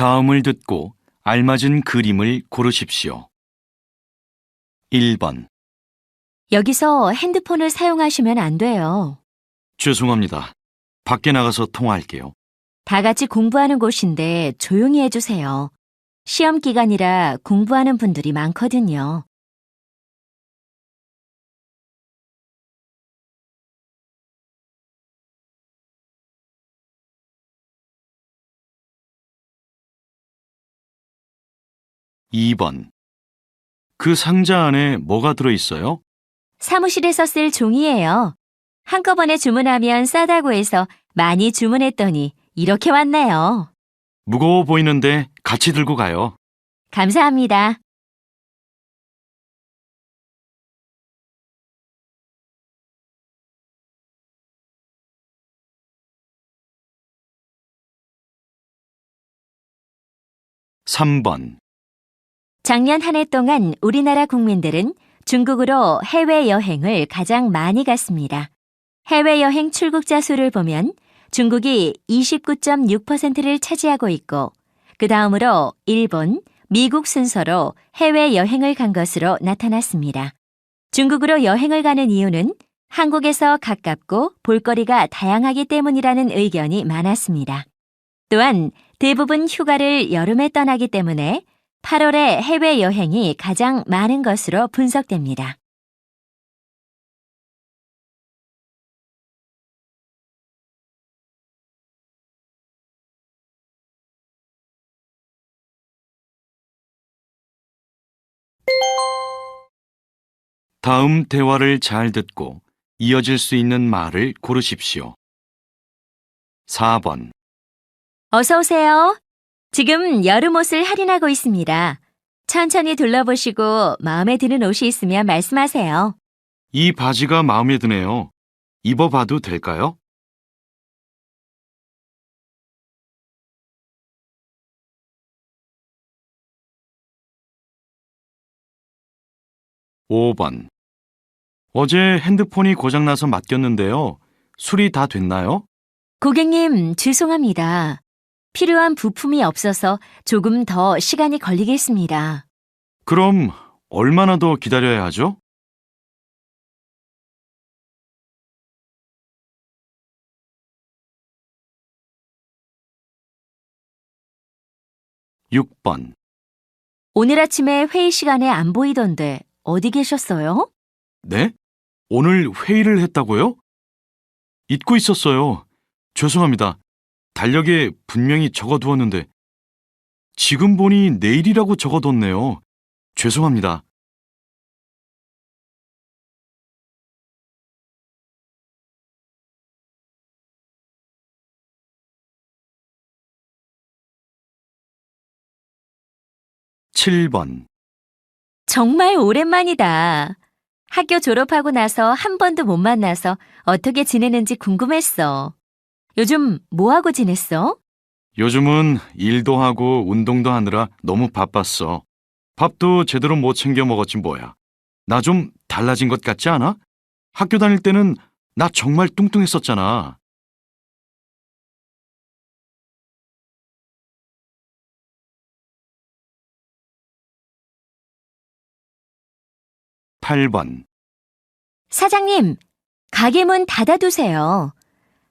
다음을 듣고 알맞은 그림을 고르십시오. 1번. 여기서 핸드폰을 사용하시면 안 돼요. 죄송합니다. 밖에 나가서 통화할게요. 다 같이 공부하는 곳인데 조용히 해주세요. 시험 기간이라 공부하는 분들이 많거든요. 2번. 그 상자 안에 뭐가 들어있어요? 사무실에서 쓸 종이예요. 한꺼번에 주문하면 싸다고 해서 많이 주문했더니 이렇게 왔네요. 무거워 보이는데 같이 들고 가요. 감사합니다. 3번. 작년 한 해 동안 우리나라 국민들은 중국으로 해외여행을 가장 많이 갔습니다. 해외여행 출국자 수를 보면 중국이 29.6%를 차지하고 있고 그 다음으로 일본, 미국 순서로 해외여행을 간 것으로 나타났습니다. 중국으로 여행을 가는 이유는 한국에서 가깝고 볼거리가 다양하기 때문이라는 의견이 많았습니다. 또한 대부분 휴가를 여름에 떠나기 때문에 8월에 해외여행이 가장 많은 것으로 분석됩니다. 다음 대화를 잘 듣고 이어질 수 있는 말을 고르십시오. 4번. 어서 오세요. 지금 여름 옷을 할인하고 있습니다. 천천히 둘러보시고 마음에 드는 옷이 있으면 말씀하세요. 이 바지가 마음에 드네요. 입어봐도 될까요? 5번. 어제 핸드폰이 고장나서 맡겼는데요. 수리 다 됐나요? 고객님, 죄송합니다. 필요한 부품이 없어서 조금 더 시간이 걸리겠습니다. 그럼 얼마나 더 기다려야 하죠? 6번. 오늘 아침에 회의 시간에 안 보이던데 어디 계셨어요? 네? 오늘 회의를 했다고요? 잊고 있었어요. 죄송합니다. 달력에 분명히 적어두었는데 지금 보니 내일이라고 적어뒀네요. 죄송합니다. 7번. 정말 오랜만이다. 학교 졸업하고 나서 한 번도 못 만나서 어떻게 지내는지 궁금했어. 요즘 뭐 하고 지냈어? 요즘은 일도 하고 운동도 하느라 너무 바빴어. 밥도 제대로 못 챙겨 먹었지 뭐야. 나 좀 달라진 것 같지 않아? 학교 다닐 때는 나 정말 뚱뚱했었잖아. 8번. 사장님, 가게 문 닫아두세요.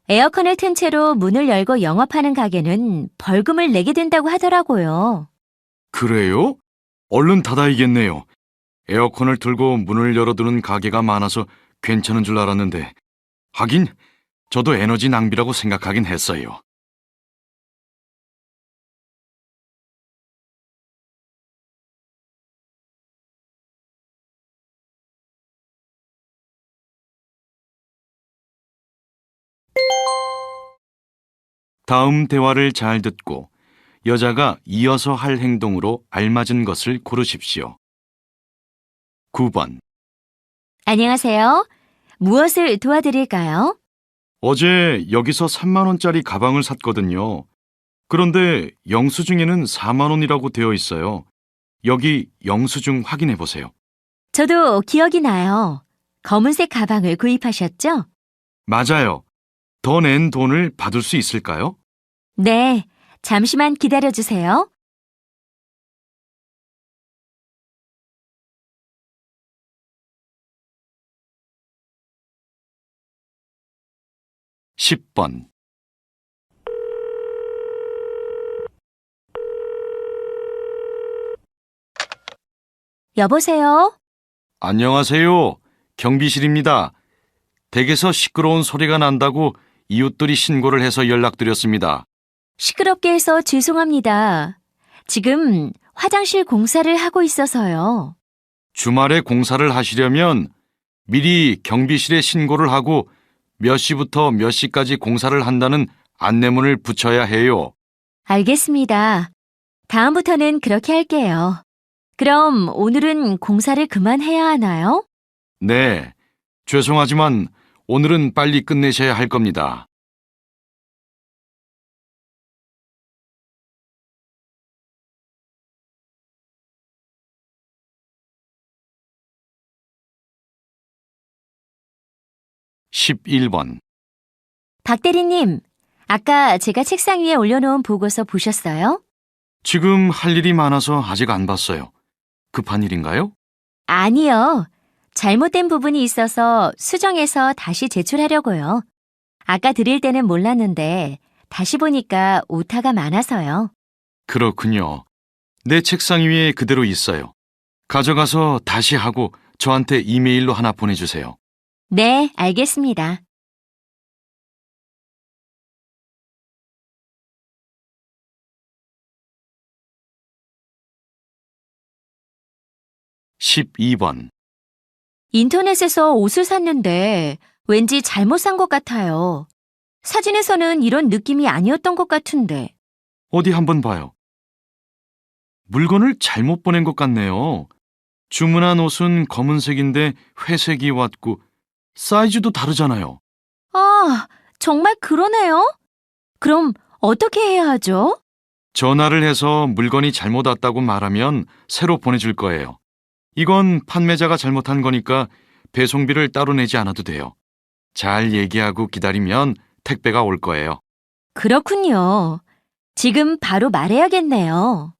에어컨을 튼 채로 문을 열고 영업하는 가게는 벌금을 내게 된다고 하더라고요. 그래요? 얼른 닫아야겠네요. 에어컨을 틀고 문을 열어두는 가게가 많아서 괜찮은 줄 알았는데 하긴 저도 에너지 낭비라고 생각하긴 했어요. '다음 대화를 잘 듣고 여자가 이어서 할 행동으로 알맞은 것을 고르십시오. 9번. 안녕하세요. 무엇을 도와드릴까요? 어제 여기서 3만 원짜리 가방을 샀거든요. 그런데 영수증에는 4만 원이라고 되어 있어요. 여기 영수증 확인해 보세요. 저도 기억이 나요. 검은색 가방을 구입하셨죠? 맞아요. 더 낸 돈을 받을 수 있을까요? 네, 잠시만 기다려 주세요. 십 번 여보세요? 안녕하세요. 경비실입니다. 댁에서 시끄러운 소리가 난다고 이웃들이 신고를 해서 연락드렸습니다. 시끄럽게 해서 죄송합니다. 지금 화장실 공사를 하고 있어서요. 주말에 공사를 하시려면 미리 경비실에 신고를 하고 몇 시부터 몇 시까지 공사를 한다는 안내문을 붙여야 해요. 알겠습니다. 다음부터는 그렇게 할게요. 그럼 오늘은 공사를 그만해야 하나요? 네, 죄송하지만 오늘은 빨리 끝내셔야 할 겁니다. 십일 번 박 대리님, 아까 제가 책상 위에 올려놓은 보고서 보셨어요? 지금 할 일이 많아서 아직 안 봤어요. 급한 일인가요? 아니요. 잘못된 부분이 있어서 수정해서 다시 제출하려고요. 아까 드릴 때는 몰랐는데 다시 보니까 오타가 많아서요. 그렇군요. 내 책상 위에 그대로 있어요. 가져가서 다시 하고 저한테 이메일로 하나 보내주세요. 네, 알겠습니다. 십이 번 인터넷에서 옷을 샀는데 왠지 잘못 산 것 같아요. 사진에서는 이런 느낌이 아니었던 것 같은데. 어디 한번 봐요. 물건을 잘못 보낸 것 같네요. 주문한 옷은 검은색인데 회색이 왔고 사이즈도 다르잖아요. 아, 정말 그러네요? 그럼 어떻게 해야 하죠? 전화를 해서 물건이 잘못 왔다고 말하면 새로 보내줄 거예요. 이건 판매자가 잘못한 거니까 배송비를 따로 내지 않아도 돼요. 잘 얘기하고 기다리면 택배가 올 거예요. 그렇군요. 지금 바로 말해야겠네요.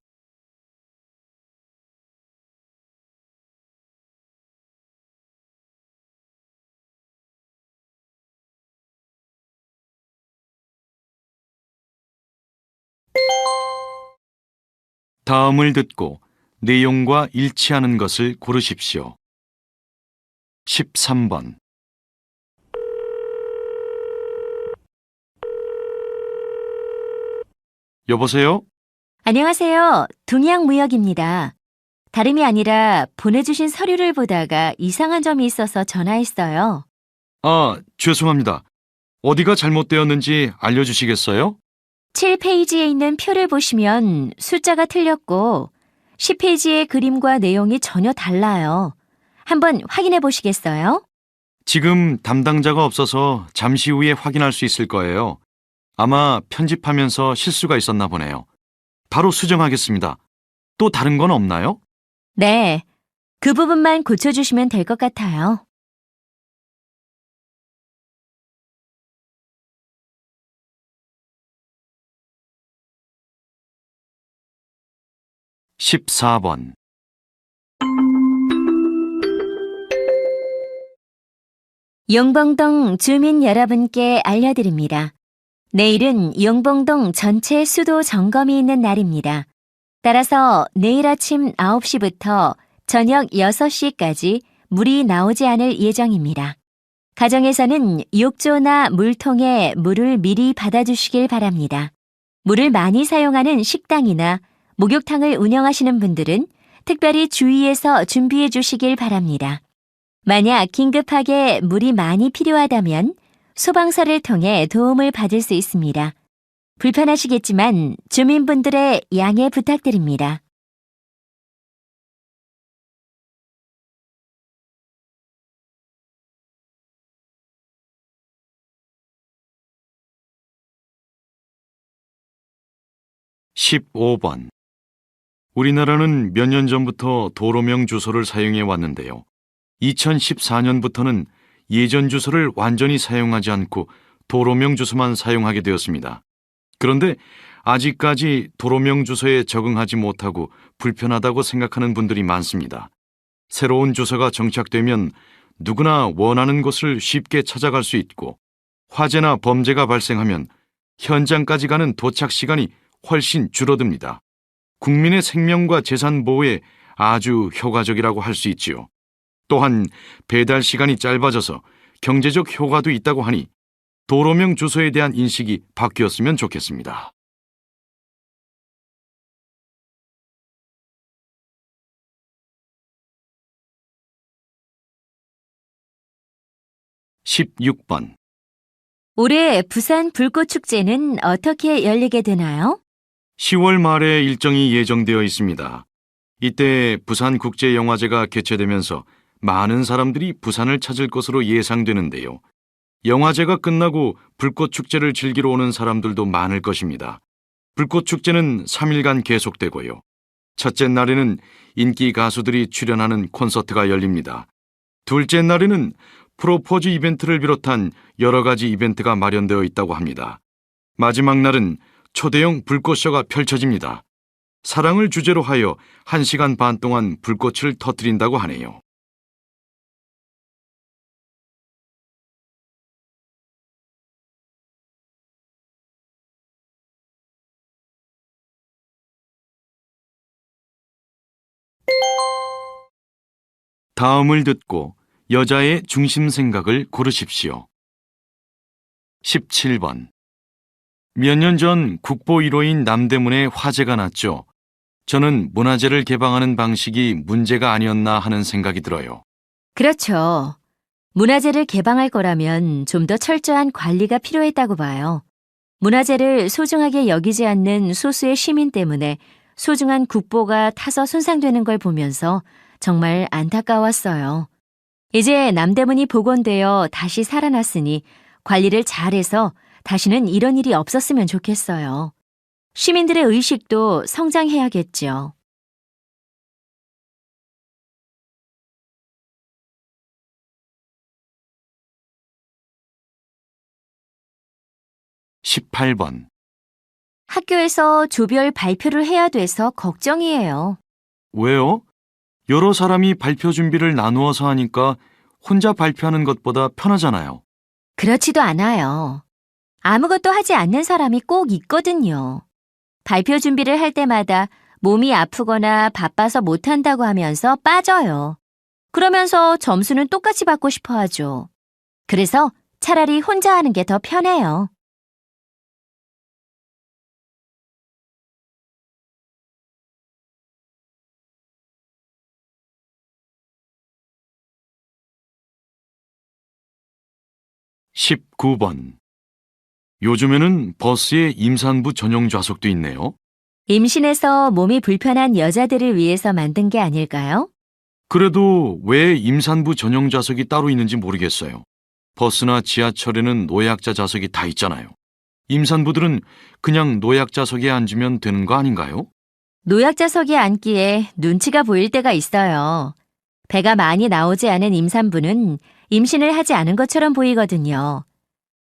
다음을 듣고 내용과 일치하는 것을 고르십시오. 13번 여보세요? 안녕하세요. 동양무역입니다. 다름이 아니라 보내주신 서류를 보다가 이상한 점이 있어서 전화했어요. 아, 죄송합니다. 어디가 잘못되었는지 알려주시겠어요? 7페이지에 있는 표를 보시면 숫자가 틀렸고 10페이지의 그림과 내용이 전혀 달라요. 한번 확인해 보시겠어요? 지금 담당자가 없어서 잠시 후에 확인할 수 있을 거예요. 아마 편집하면서 실수가 있었나 보네요. 바로 수정하겠습니다. 또 다른 건 없나요? 네, 그 부분만 고쳐주시면 될 것 같아요. 십사 번 용봉동 주민 여러분께 알려드립니다. 내일은 용봉동 전체 수도 점검이 있는 날입니다. 따라서 내일 아침 9시부터 저녁 6시까지 물이 나오지 않을 예정입니다. 가정에서는 욕조나 물통에 물을 미리 받아주시길 바랍니다. 물을 많이 사용하는 식당이나 목욕탕을 운영하시는 분들은 특별히 주의해서 준비해 주시길 바랍니다. 만약 긴급하게 물이 많이 필요하다면 소방서를 통해 도움을 받을 수 있습니다. 불편하시겠지만 주민분들의 양해 부탁드립니다. 십오 번 우리나라는 몇 년 전부터 도로명 주소를 사용해 왔는데요. 2014년부터는 예전 주소를 완전히 사용하지 않고 도로명 주소만 사용하게 되었습니다. 그런데 아직까지 도로명 주소에 적응하지 못하고 불편하다고 생각하는 분들이 많습니다. 새로운 주소가 정착되면 누구나 원하는 곳을 쉽게 찾아갈 수 있고 화재나 범죄가 발생하면 현장까지 가는 도착 시간이 훨씬 줄어듭니다. 국민의 생명과 재산 보호에 아주 효과적이라고 할 수 있지요. 또한 배달 시간이 짧아져서 경제적 효과도 있다고 하니 도로명 주소에 대한 인식이 바뀌었으면 좋겠습니다. 16번. 올해 부산 불꽃축제는 어떻게 열리게 되나요? 10월 말에 일정이 예정되어 있습니다. 이때 부산국제영화제가 개최되면서 많은 사람들이 부산을 찾을 것으로 예상되는데요. 영화제가 끝나고 불꽃축제를 즐기러 오는 사람들도 많을 것입니다. 불꽃축제는 3일간 계속되고요. 첫째 날에는 인기 가수들이 출연하는 콘서트가 열립니다. 둘째 날에는 프로포즈 이벤트를 비롯한 여러 가지 이벤트가 마련되어 있다고 합니다. 마지막 날은 초대형 불꽃쇼가 펼쳐집니다. 사랑을 주제로 하여 1시간 반 동안 불꽃을 터뜨린다고 하네요. '다음을 듣고 여자의 중심 생각을 고르십시오. 17번. 몇 년 전 국보 1호인 남대문에 화재가 났죠. 저는 문화재를 개방하는 방식이 문제가 아니었나 하는 생각이 들어요. 그렇죠. 문화재를 개방할 거라면 좀 더 철저한 관리가 필요했다고 봐요. 문화재를 소중하게 여기지 않는 소수의 시민 때문에 소중한 국보가 타서 손상되는 걸 보면서 정말 안타까웠어요. 이제 남대문이 복원되어 다시 살아났으니 관리를 잘해서 다시는 이런 일이 없었으면 좋겠어요. 시민들의 의식도 성장해야겠죠. 18번. 학교에서 조별 발표를 해야 돼서 걱정이에요. 왜요? 여러 사람이 발표 준비를 나누어서 하니까 혼자 발표하는 것보다 편하잖아요. 그렇지도 않아요. 아무것도 하지 않는 사람이 꼭 있거든요. 발표 준비를 할 때마다 몸이 아프거나 바빠서 못한다고 하면서 빠져요. 그러면서 점수는 똑같이 받고 싶어 하죠. 그래서 차라리 혼자 하는 게 더 편해요. 19번. 요즘에는 버스에 임산부 전용 좌석도 있네요. 임신해서 몸이 불편한 여자들을 위해서 만든 게 아닐까요? 그래도 왜 임산부 전용 좌석이 따로 있는지 모르겠어요. 버스나 지하철에는 노약자 좌석이 다 있잖아요. 임산부들은 그냥 노약자석에 앉으면 되는 거 아닌가요? 노약자석에 앉기에 눈치가 보일 때가 있어요. 배가 많이 나오지 않은 임산부는 임신을 하지 않은 것처럼 보이거든요.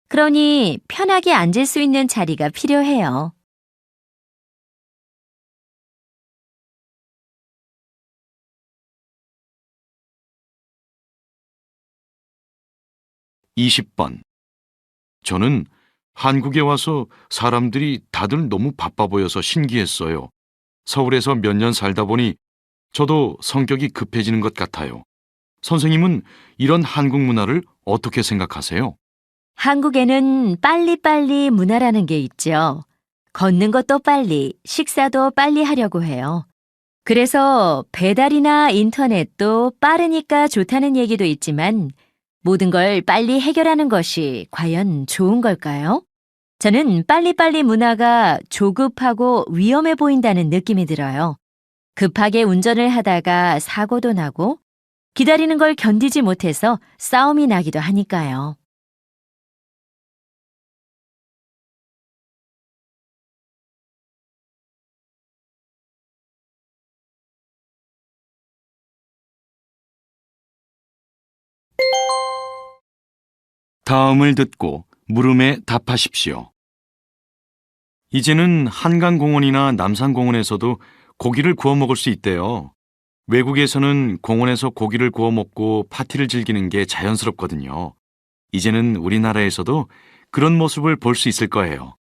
그러니 편하게 앉을 수 있는 자리가 필요해요. 20번. 저는 한국에 와서 사람들이 다들 너무 바빠 보여서 신기했어요. 서울에서 몇 년 살다 보니 저도 성격이 급해지는 것 같아요. 선생님은 이런 한국 문화를 어떻게 생각하세요? 한국에는 빨리빨리 문화라는 게 있죠. 걷는 것도 빨리, 식사도 빨리 하려고 해요. 그래서 배달이나 인터넷도 빠르니까 좋다는 얘기도 있지만 모든 걸 빨리 해결하는 것이 과연 좋은 걸까요? 저는 빨리빨리 문화가 조급하고 위험해 보인다는 느낌이 들어요. 급하게 운전을 하다가 사고도 나고 기다리는 걸 견디지 못해서 싸움이 나기도 하니까요. '다음을 듣고 물음에 답하십시오. 이제는 한강공원이나 남산공원에서도 고기를 구워 먹을 수 있대요. 외국에서는 공원에서 고기를 구워 먹고 파티를 즐기는 게 자연스럽거든요. 이제는 우리나라에서도 그런 모습을 볼 수 있을 거예요.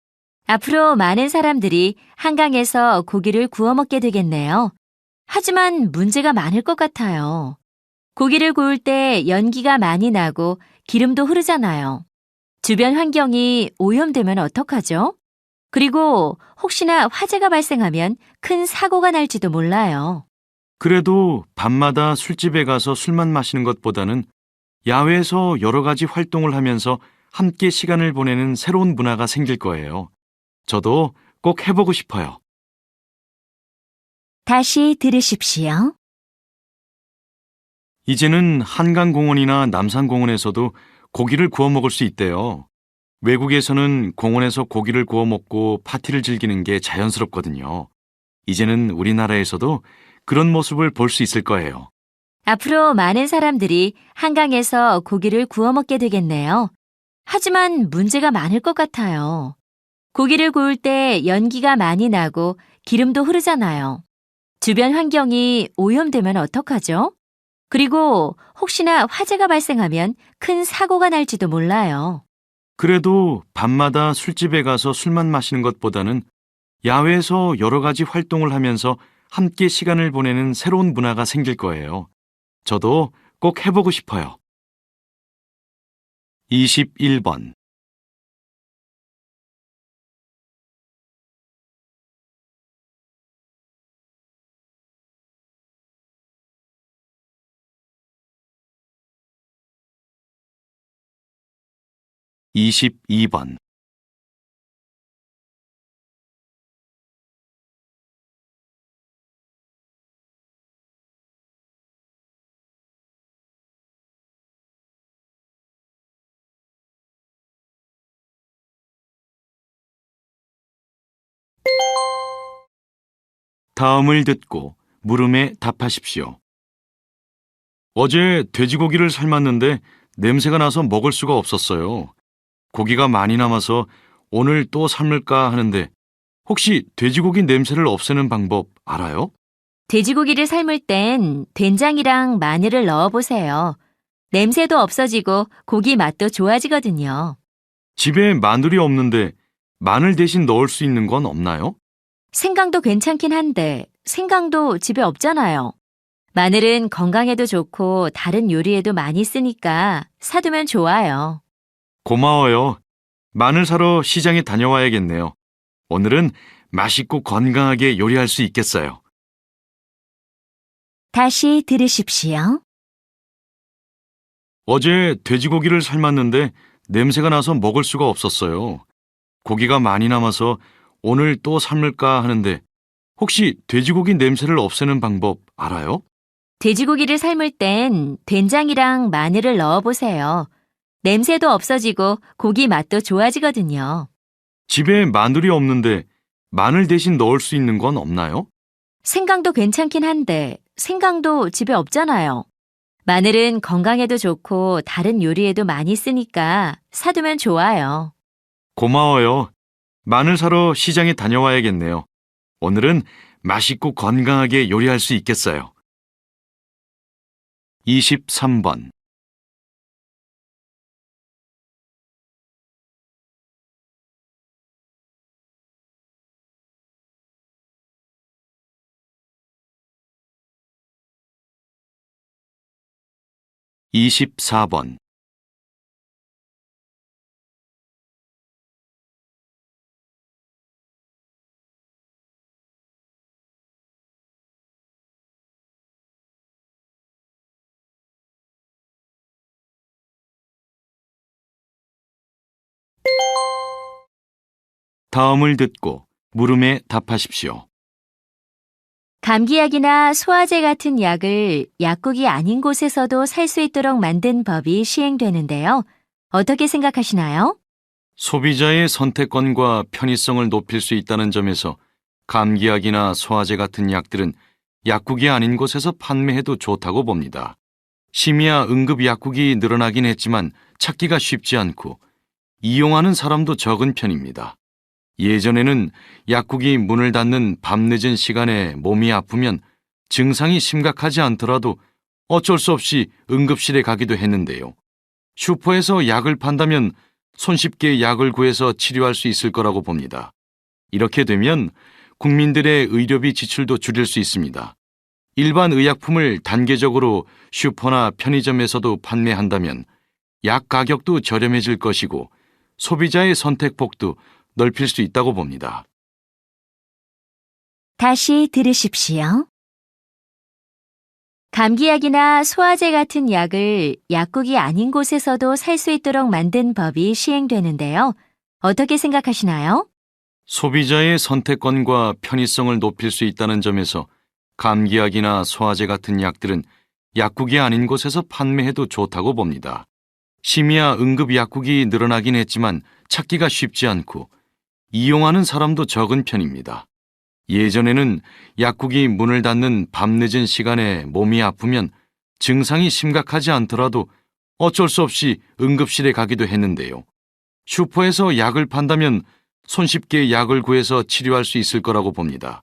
앞으로 많은 사람들이 한강에서 고기를 구워 먹게 되겠네요. 하지만 문제가 많을 것 같아요. 고기를 구울 때 연기가 많이 나고 기름도 흐르잖아요. 주변 환경이 오염되면 어떡하죠? 그리고 혹시나 화재가 발생하면 큰 사고가 날지도 몰라요. 그래도 밤마다 술집에 가서 술만 마시는 것보다는 야외에서 여러 가지 활동을 하면서 함께 시간을 보내는 새로운 문화가 생길 거예요. 저도 꼭 해보고 싶어요. 다시 들으십시오. 이제는 한강공원이나 남산공원에서도 고기를 구워 먹을 수 있대요. 외국에서는 공원에서 고기를 구워 먹고 파티를 즐기는 게 자연스럽거든요. 이제는 우리나라에서도 그런 모습을 볼 수 있을 거예요. 앞으로 많은 사람들이 한강에서 고기를 구워 먹게 되겠네요. 하지만 문제가 많을 것 같아요. 고기를 구울 때 연기가 많이 나고 기름도 흐르잖아요. 주변 환경이 오염되면 어떡하죠? 그리고 혹시나 화재가 발생하면 큰 사고가 날지도 몰라요. 그래도 밤마다 술집에 가서 술만 마시는 것보다는 야외에서 여러 가지 활동을 하면서 함께 시간을 보내는 새로운 문화가 생길 거예요. 저도 꼭 해보고 싶어요. 21번. 22번. 다음을 듣고 물음에 답하십시오. 어제 돼지고기를 삶았는데 냄새가 나서 먹을 수가 없었어요. 고기가 많이 남아서 오늘 또 삶을까 하는데 혹시 돼지고기 냄새를 없애는 방법 알아요? 돼지고기를 삶을 땐 된장이랑 마늘을 넣어보세요. 냄새도 없어지고 고기 맛도 좋아지거든요. 집에 마늘이 없는데 마늘 대신 넣을 수 있는 건 없나요? 생강도 괜찮긴 한데 생강도 집에 없잖아요. 마늘은 건강에도 좋고 다른 요리에도 많이 쓰니까 사두면 좋아요. 고마워요. 마늘 사러 시장에 다녀와야겠네요. 오늘은 맛있고 건강하게 요리할 수 있겠어요. 다시 들으십시오. 어제 돼지고기를 삶았는데 냄새가 나서 먹을 수가 없었어요. 고기가 많이 남아서 오늘 또 삶을까 하는데 혹시 돼지고기 냄새를 없애는 방법 알아요? 돼지고기를 삶을 땐 된장이랑 마늘을 넣어보세요. 냄새도 없어지고 고기 맛도 좋아지거든요. 집에 마늘이 없는데 마늘 대신 넣을 수 있는 건 없나요? 생강도 괜찮긴 한데 생강도 집에 없잖아요. 마늘은 건강에도 좋고 다른 요리에도 많이 쓰니까 사두면 좋아요. 고마워요. 마늘 사러 시장에 다녀와야겠네요. 오늘은 맛있고 건강하게 요리할 수 있겠어요. 23번. 24번. 다음을 듣고 물음에 답하십시오. 감기약이나 소화제 같은 약을 약국이 아닌 곳에서도 살 수 있도록 만든 법이 시행되는데요. 어떻게 생각하시나요? 소비자의 선택권과 편의성을 높일 수 있다는 점에서 감기약이나 소화제 같은 약들은 약국이 아닌 곳에서 판매해도 좋다고 봅니다. 심야 응급 약국이 늘어나긴 했지만 찾기가 쉽지 않고 이용하는 사람도 적은 편입니다. 예전에는 약국이 문을 닫는 밤늦은 시간에 몸이 아프면 증상이 심각하지 않더라도 어쩔 수 없이 응급실에 가기도 했는데요. 슈퍼에서 약을 판다면 손쉽게 약을 구해서 치료할 수 있을 거라고 봅니다. 이렇게 되면 국민들의 의료비 지출도 줄일 수 있습니다. 일반 의약품을 단계적으로 슈퍼나 편의점에서도 판매한다면 약 가격도 저렴해질 것이고 소비자의 선택폭도 넓힐 수 있다고 봅니다. 다시 들으십시오. 감기약이나 소화제 같은 약을 약국이 아닌 곳에서도 살 수 있도록 만든 법이 시행되는데요. 어떻게 생각하시나요? 소비자의 선택권과 편의성을 높일 수 있다는 점에서 감기약이나 소화제 같은 약들은 약국이 아닌 곳에서 판매해도 좋다고 봅니다. 심야 응급 약국이 늘어나긴 했지만 찾기가 쉽지 않고 이용하는 사람도 적은 편입니다. 예전에는 약국이 문을 닫는 밤늦은 시간에 몸이 아프면 증상이 심각하지 않더라도 어쩔 수 없이 응급실에 가기도 했는데요. 슈퍼에서 약을 판다면 손쉽게 약을 구해서 치료할 수 있을 거라고 봅니다.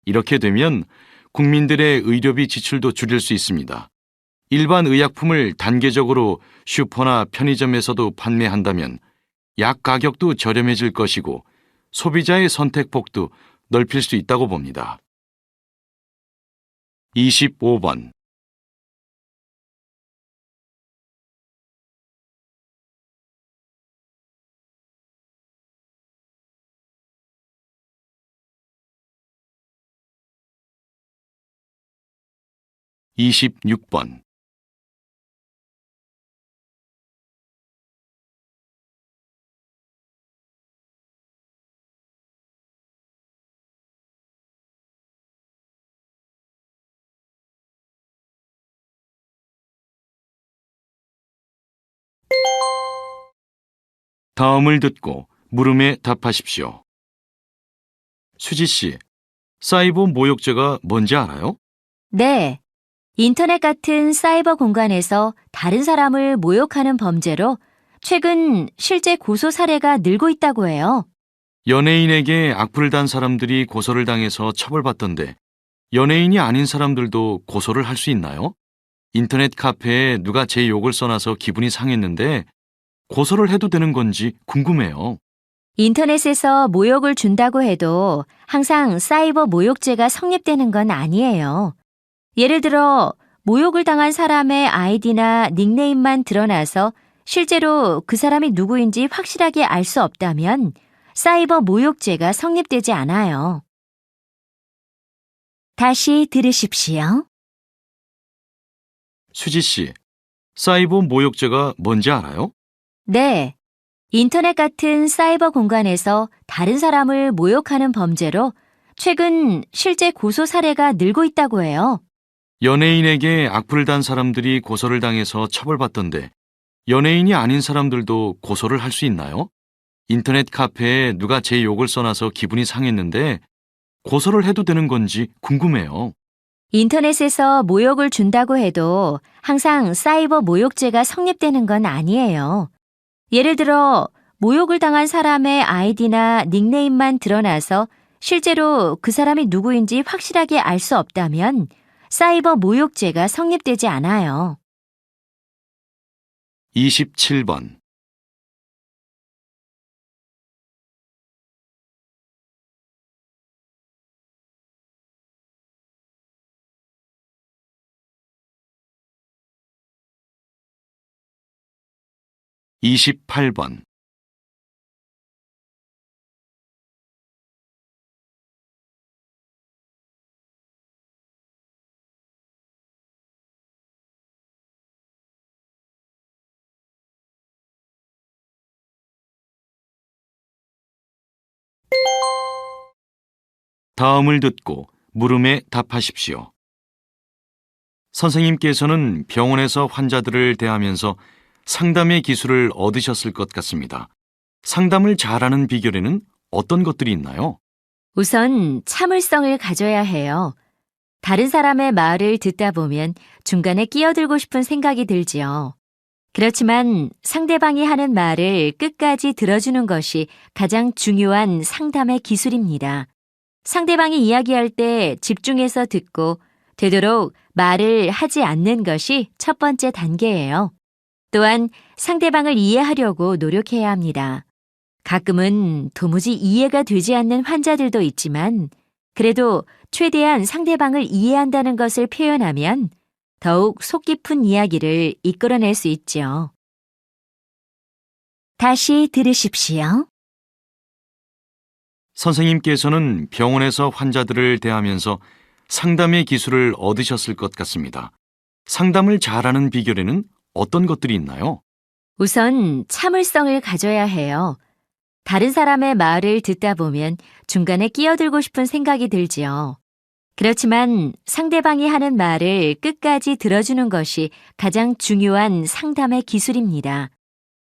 이렇게 되면 국민들의 의료비 지출도 줄일 수 있습니다. 일반 의약품을 단계적으로 슈퍼나 편의점에서도 판매한다면 약 가격도 저렴해질 것이고 소비자의 선택폭도 넓힐 수 있다고 봅니다. 25번. 26번. '다음을 듣고 물음에 답하십시오. 수지 씨, 사이버 모욕죄가 뭔지 알아요? 네. 인터넷 같은 사이버 공간에서 다른 사람을 모욕하는 범죄로 최근 실제 고소 사례가 늘고 있다고 해요. 연예인에게 악플을 단 사람들이 고소를 당해서 처벌받던데 연예인이 아닌 사람들도 고소를 할 수 있나요? 인터넷 카페에 누가 제 욕을 써놔서 기분이 상했는데 고소를 해도 되는 건지 궁금해요. 인터넷에서 모욕을 준다고 해도 항상 사이버 모욕죄가 성립되는 건 아니에요. 예를 들어 모욕을 당한 사람의 아이디나 닉네임만 드러나서 실제로 그 사람이 누구인지 확실하게 알 수 없다면 사이버 모욕죄가 성립되지 않아요. 다시 들으십시오. 수지 씨, 사이버 모욕죄가 뭔지 알아요? 네. 인터넷 같은 사이버 공간에서 다른 사람을 모욕하는 범죄로 최근 실제 고소 사례가 늘고 있다고 해요. 연예인에게 악플을 단 사람들이 고소를 당해서 처벌받던데 연예인이 아닌 사람들도 고소를 할 수 있나요? 인터넷 카페에 누가 제 욕을 써놔서 기분이 상했는데 고소를 해도 되는 건지 궁금해요. 인터넷에서 모욕을 준다고 해도 항상 사이버 모욕죄가 성립되는 건 아니에요. 예를 들어 모욕을 당한 사람의 아이디나 닉네임만 드러나서 실제로 그 사람이 누구인지 확실하게 알 수 없다면 사이버 모욕죄가 성립되지 않아요. 27번. 28번. '다음을 듣고 물음에 답하십시오. 선생님께서는 병원에서 환자들을 대하면서 상담의 기술을 얻으셨을 것 같습니다. 상담을 잘하는 비결에는 어떤 것들이 있나요? 우선 참을성을 가져야 해요. 다른 사람의 말을 듣다 보면 중간에 끼어들고 싶은 생각이 들지요. 그렇지만 상대방이 하는 말을 끝까지 들어주는 것이 가장 중요한 상담의 기술입니다. 상대방이 이야기할 때 집중해서 듣고 되도록 말을 하지 않는 것이 첫 번째 단계예요. 또한 상대방을 이해하려고 노력해야 합니다. 가끔은 도무지 이해가 되지 않는 환자들도 있지만 그래도 최대한 상대방을 이해한다는 것을 표현하면 더욱 속 깊은 이야기를 이끌어낼 수 있죠. 다시 들으십시오. 선생님께서는 병원에서 환자들을 대하면서 상담의 기술을 얻으셨을 것 같습니다. 상담을 잘하는 비결에는 어떤 것들이 있나요? 우선 참을성을 가져야 해요. 다른 사람의 말을 듣다 보면 중간에 끼어들고 싶은 생각이 들지요. 그렇지만 상대방이 하는 말을 끝까지 들어주는 것이 가장 중요한 상담의 기술입니다.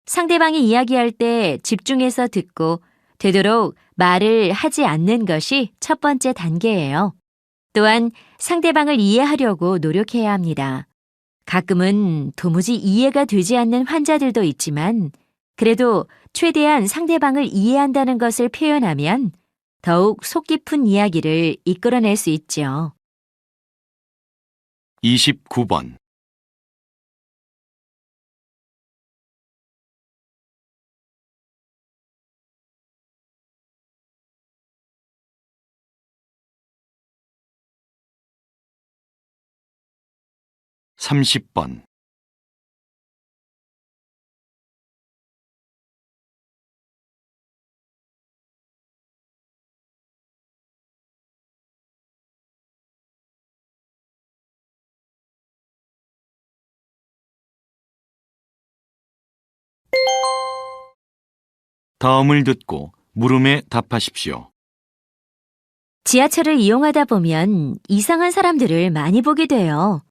상대방이 이야기할 때 집중해서 듣고 되도록 말을 하지 않는 것이 첫 번째 단계예요. 또한 상대방을 이해하려고 노력해야 합니다. 가끔은 도무지 이해가 되지 않는 환자들도 있지만 그래도 최대한 상대방을 이해한다는 것을 표현하면 더욱 속 깊은 이야기를 이끌어낼 수 있죠. 29번. (30번) '다음을 듣고 물음에 답하십시오. 지하철을 이용하다 보면 이상한 사람들을 많이 보게 돼요.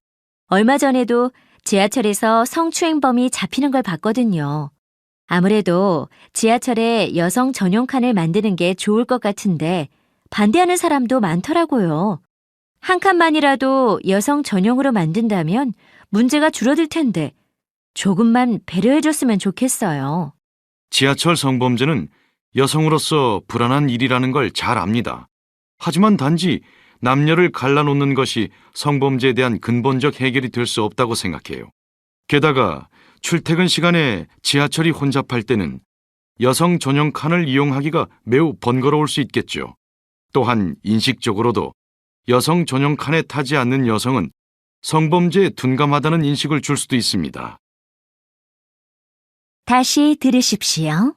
얼마 전에도 지하철에서 성추행범이 잡히는 걸 봤거든요. 아무래도 지하철에 여성 전용 칸을 만드는 게 좋을 것 같은데 반대하는 사람도 많더라고요. 한 칸만이라도 여성 전용으로 만든다면 문제가 줄어들 텐데 조금만 배려해줬으면 좋겠어요. 지하철 성범죄는 여성으로서 불안한 일이라는 걸 잘 압니다. 하지만 단지 남녀를 갈라놓는 것이 성범죄에 대한 근본적 해결이 될 수 없다고 생각해요. 게다가 출퇴근 시간에 지하철이 혼잡할 때는 여성 전용 칸을 이용하기가 매우 번거로울 수 있겠죠. 또한 인식적으로도 여성 전용 칸에 타지 않는 여성은 성범죄에 둔감하다는 인식을 줄 수도 있습니다. 다시 들으십시오.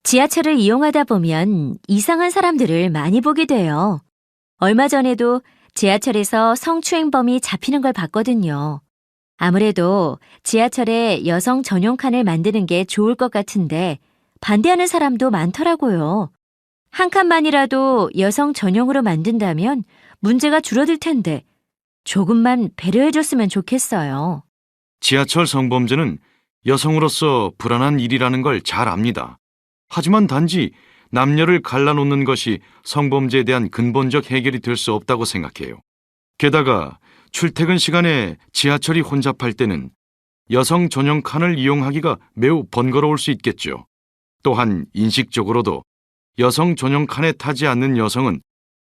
지하철을 이용하다 보면 이상한 사람들을 많이 보게 돼요. 얼마 전에도 지하철에서 성추행범이 잡히는 걸 봤거든요. 아무래도 지하철에 여성 전용 칸을 만드는 게 좋을 것 같은데 반대하는 사람도 많더라고요. 한 칸만이라도 여성 전용으로 만든다면 문제가 줄어들 텐데 조금만 배려해줬으면 좋겠어요. 지하철 성범죄는 여성으로서 불안한 일이라는 걸 잘 압니다. 하지만 단지 남녀를 갈라놓는 것이 성범죄에 대한 근본적 해결이 될 수 없다고 생각해요. 게다가 출퇴근 시간에 지하철이 혼잡할 때는 여성 전용 칸을 이용하기가 매우 번거로울 수 있겠죠. 또한 인식적으로도 여성 전용 칸에 타지 않는 여성은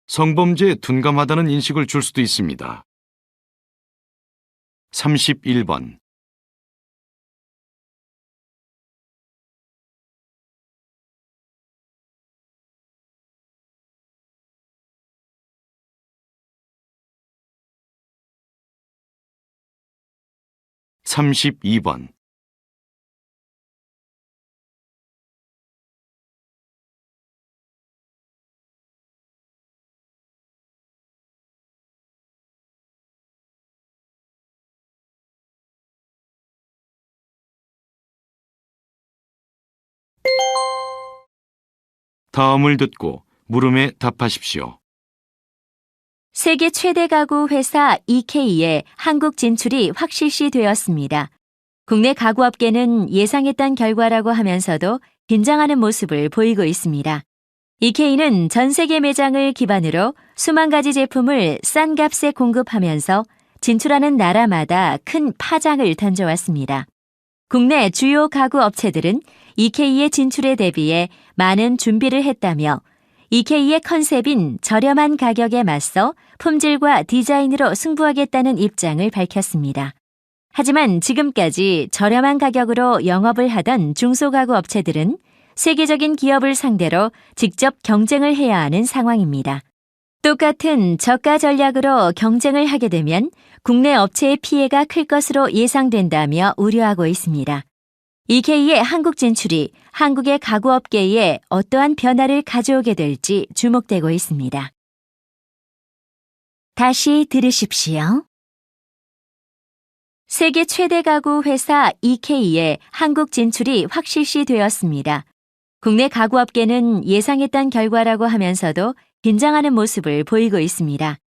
성범죄에 둔감하다는 인식을 줄 수도 있습니다. 31번. 32번. '다음을 듣고 물음에 답하십시오. 세계 최대 가구 회사 EK의 한국 진출이 확실시 되었습니다. 국내 가구업계는 예상했던 결과라고 하면서도 긴장하는 모습을 보이고 있습니다. EK는 전 세계 매장을 기반으로 수만 가지 제품을 싼 값에 공급하면서 진출하는 나라마다 큰 파장을 던져왔습니다. 국내 주요 가구 업체들은 EK의 진출에 대비해 많은 준비를 했다며 EK의 컨셉인 저렴한 가격에 맞서 품질과 디자인으로 승부하겠다는 입장을 밝혔습니다. 하지만 지금까지 저렴한 가격으로 영업을 하던 중소가구 업체들은 세계적인 기업을 상대로 직접 경쟁을 해야 하는 상황입니다. 똑같은 저가 전략으로 경쟁을 하게 되면 국내 업체의 피해가 클 것으로 예상된다며 우려하고 있습니다. EK의 한국 진출이 한국의 가구업계에 어떠한 변화를 가져오게 될지 주목되고 있습니다. 다시 들으십시오. 세계 최대 가구 회사 EK의 한국 진출이 확실시되었습니다. 국내 가구업계는 예상했던 결과라고 하면서도 긴장하는 모습을 보이고 있습니다.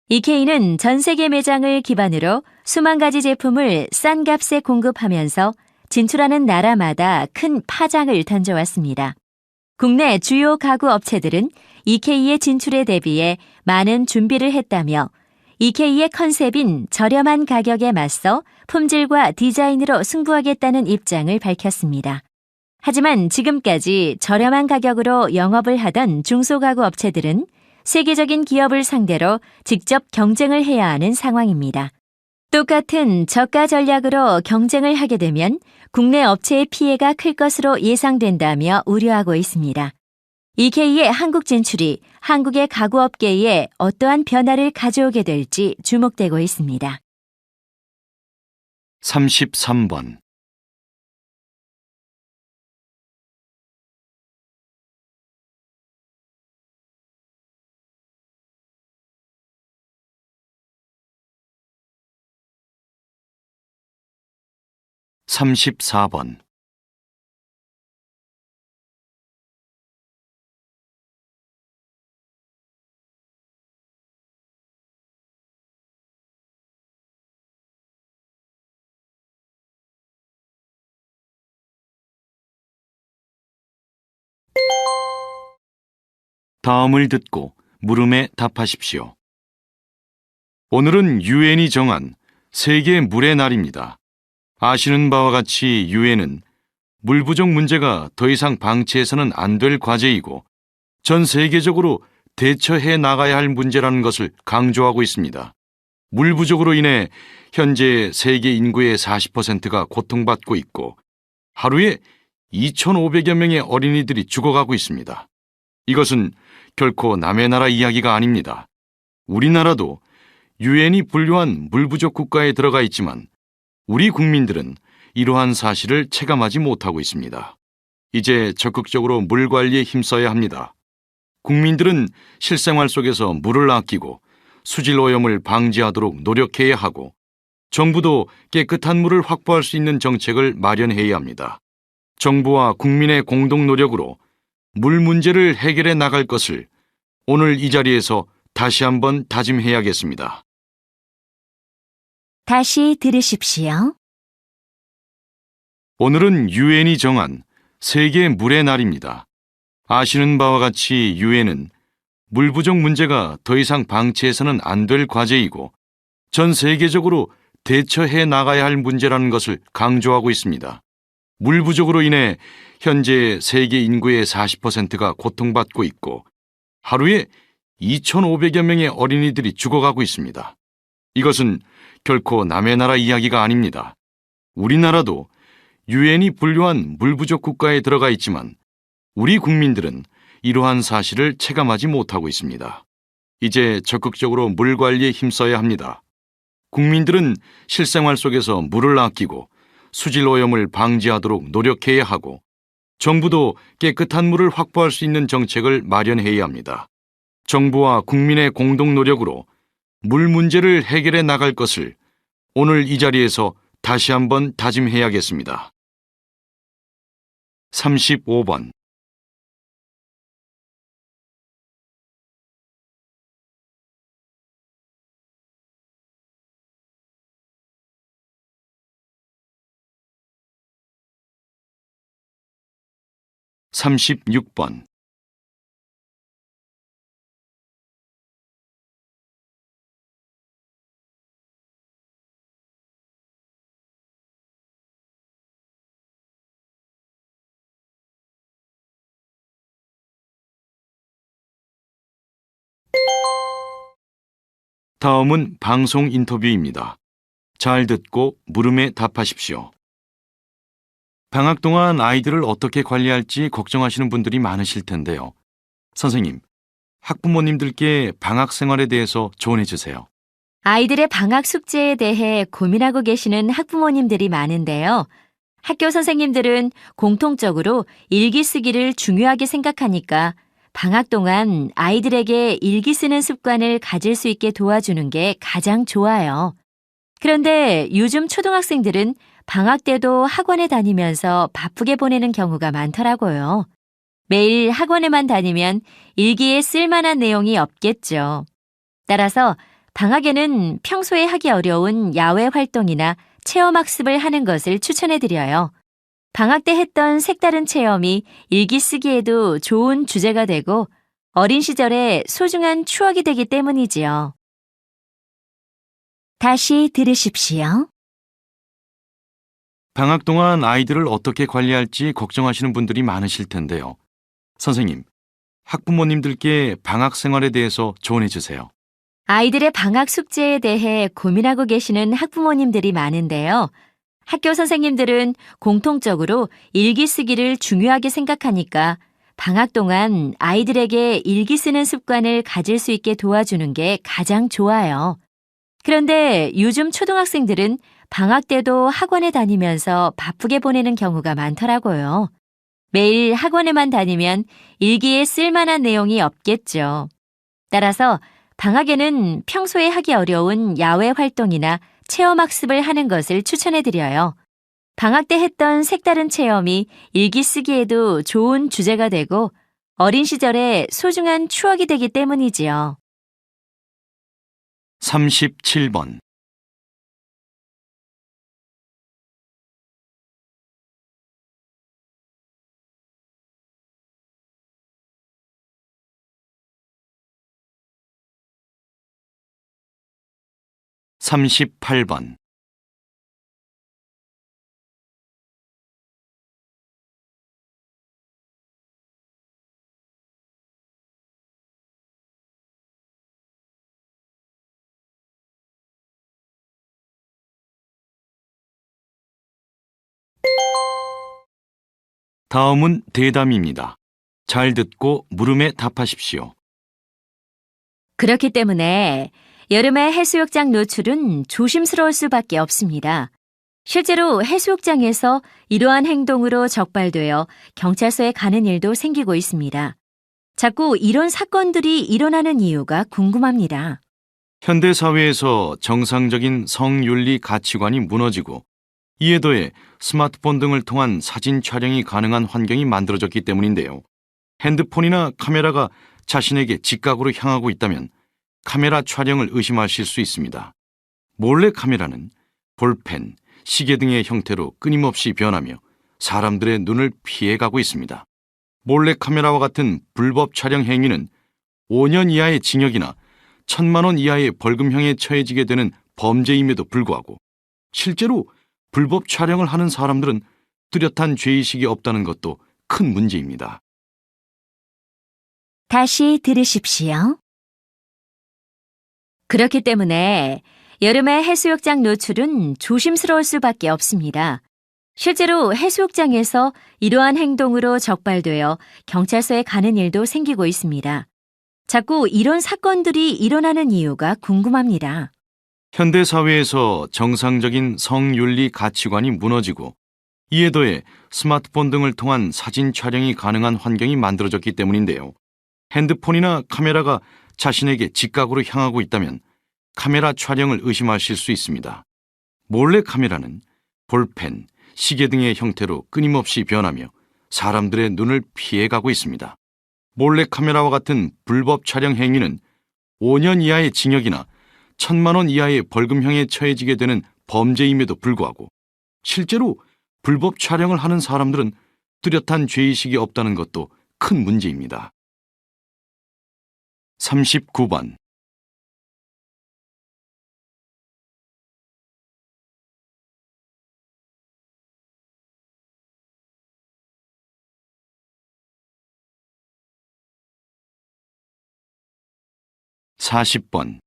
EK는 전 세계 매장을 기반으로 수만 가지 제품을 싼 값에 공급하면서 진출하는 나라마다 큰 파장을 던져왔습니다. 국내 주요 가구 업체들은 EK의 진출에 대비해 많은 준비를 했다며 EK의 컨셉인 저렴한 가격에 맞서 품질과 디자인으로 승부하겠다는 입장을 밝혔습니다. 하지만 지금까지 저렴한 가격으로 영업을 하던 중소가구 업체들은 세계적인 기업을 상대로 직접 경쟁을 해야 하는 상황입니다. 똑같은 저가 전략으로 경쟁을 하게 되면 국내 업체의 피해가 클 것으로 예상된다며 우려하고 있습니다. EK의 한국 진출이 한국의 가구업계에 어떠한 변화를 가져오게 될지 주목되고 있습니다. 33번. 삼십사 번. '다음을 듣고 물음에 답하십시오. 오늘은 유엔이 정한 세계 물의 날입니다. 아시는 바와 같이 유엔은 물 부족 문제가 더 이상 방치해서는 안 될 과제이고 전 세계적으로 대처해 나가야 할 문제라는 것을 강조하고 있습니다. 물 부족으로 인해 현재 세계 인구의 40%가 고통받고 있고 하루에 2,500여 명의 어린이들이 죽어가고 있습니다. 이것은 결코 남의 나라 이야기가 아닙니다. 우리나라도 유엔이 분류한 물 부족 국가에 들어가 있지만 우리 국민들은 이러한 사실을 체감하지 못하고 있습니다. 이제 적극적으로 물 관리에 힘써야 합니다. 국민들은 실생활 속에서 물을 아끼고 수질 오염을 방지하도록 노력해야 하고 정부도 깨끗한 물을 확보할 수 있는 정책을 마련해야 합니다. 정부와 국민의 공동 노력으로 물 문제를 해결해 나갈 것을 오늘 이 자리에서 다시 한번 다짐해야겠습니다. 다시 들으십시오. 오늘은 유엔이 정한 세계 물의 날입니다. 아시는 바와 같이 유엔은 물 부족 문제가 더 이상 방치해서는 안 될 과제이고 전 세계적으로 대처해 나가야 할 문제라는 것을 강조하고 있습니다. 물 부족으로 인해 현재 세계 인구의 40%가 고통받고 있고 하루에 2,500여 명의 어린이들이 죽어가고 있습니다. 이것은 결코 남의 나라 이야기가 아닙니다. 우리나라도 유엔이 분류한 물 부족 국가에 들어가 있지만 우리 국민들은 이러한 사실을 체감하지 못하고 있습니다. 이제 적극적으로 물 관리에 힘써야 합니다. 국민들은 실생활 속에서 물을 아끼고 수질 오염을 방지하도록 노력해야 하고 정부도 깨끗한 물을 확보할 수 있는 정책을 마련해야 합니다. 정부와 국민의 공동 노력으로 물 문제를 해결해 나갈 것을 오늘 이 자리에서 다시 한번 다짐해야겠습니다. 35번. 36번. 다음은 방송 인터뷰입니다. 잘 듣고 물음에 답하십시오. 방학 동안 아이들을 어떻게 관리할지 걱정하시는 분들이 많으실 텐데요. 선생님, 학부모님들께 방학 생활에 대해서 조언해 주세요. 아이들의 방학 숙제에 대해 고민하고 계시는 학부모님들이 많은데요. 학교 선생님들은 공통적으로 일기 쓰기를 중요하게 생각하니까 방학 동안 아이들에게 일기 쓰는 습관을 가질 수 있게 도와주는 게 가장 좋아요. 그런데 요즘 초등학생들은 방학 때도 학원에 다니면서 바쁘게 보내는 경우가 많더라고요. 매일 학원에만 다니면 일기에 쓸만한 내용이 없겠죠. 따라서 방학에는 평소에 하기 어려운 야외 활동이나 체험학습을 하는 것을 추천해드려요. 방학 때 했던 색다른 체험이 일기 쓰기에도 좋은 주제가 되고 어린 시절의 소중한 추억이 되기 때문이지요. 다시 들으십시오. 방학 동안 아이들을 어떻게 관리할지 걱정하시는 분들이 많으실 텐데요. 선생님, 학부모님들께 방학 생활에 대해서 조언해 주세요. 아이들의 방학 숙제에 대해 고민하고 계시는 학부모님들이 많은데요. 학교 선생님들은 공통적으로 일기 쓰기를 중요하게 생각하니까 방학 동안 아이들에게 일기 쓰는 습관을 가질 수 있게 도와주는 게 가장 좋아요. 그런데 요즘 초등학생들은 방학 때도 학원에 다니면서 바쁘게 보내는 경우가 많더라고요. 매일 학원에만 다니면 일기에 쓸만한 내용이 없겠죠. 따라서 방학에는 평소에 하기 어려운 야외 활동이나 체험학습을 하는 것을 추천해드려요. 방학 때 했던 색다른 체험이 일기 쓰기에도 좋은 주제가 되고 어린 시절의 소중한 추억이 되기 때문이지요. 37번. 38번. '다음은 대담입니다. 잘 듣고 물음에 답하십시오. 그렇기 때문에 여름에 해수욕장 노출은 조심스러울 수밖에 없습니다. 실제로 해수욕장에서 이러한 행동으로 적발되어 경찰서에 가는 일도 생기고 있습니다. 자꾸 이런 사건들이 일어나는 이유가 궁금합니다. 현대 사회에서 정상적인 성윤리 가치관이 무너지고 이에 더해 스마트폰 등을 통한 사진 촬영이 가능한 환경이 만들어졌기 때문인데요. 핸드폰이나 카메라가 자신에게 직각으로 향하고 있다면 카메라 촬영을 의심하실 수 있습니다. 몰래 카메라는 볼펜, 시계 등의 형태로 끊임없이 변하며 사람들의 눈을 피해가고 있습니다. 몰래 카메라와 같은 불법 촬영 행위는 5년 이하의 징역이나 1,000만 원 이하의 벌금형에 처해지게 되는 범죄임에도 불구하고 실제로 불법 촬영을 하는 사람들은 뚜렷한 죄의식이 없다는 것도 큰 문제입니다. 다시 들으십시오. 그렇기 때문에 여름에 해수욕장 노출은 조심스러울 수밖에 없습니다. 실제로 해수욕장에서 이러한 행동으로 적발되어 경찰서에 가는 일도 생기고 있습니다. 자꾸 이런 사건들이 일어나는 이유가 궁금합니다. 현대 사회에서 정상적인 성윤리 가치관이 무너지고 이에 더해 스마트폰 등을 통한 사진 촬영이 가능한 환경이 만들어졌기 때문인데요. 핸드폰이나 카메라가 자신에게 직각으로 향하고 있다면 카메라 촬영을 의심하실 수 있습니다. 몰래 카메라는 볼펜, 시계 등의 형태로 끊임없이 변하며 사람들의 눈을 피해가고 있습니다. 몰래 카메라와 같은 불법 촬영 행위는 5년 이하의 징역이나 1,000만 원 이하의 벌금형에 처해지게 되는 범죄임에도 불구하고 실제로 불법 촬영을 하는 사람들은 뚜렷한 죄의식이 없다는 것도 큰 문제입니다. 39번. 40번.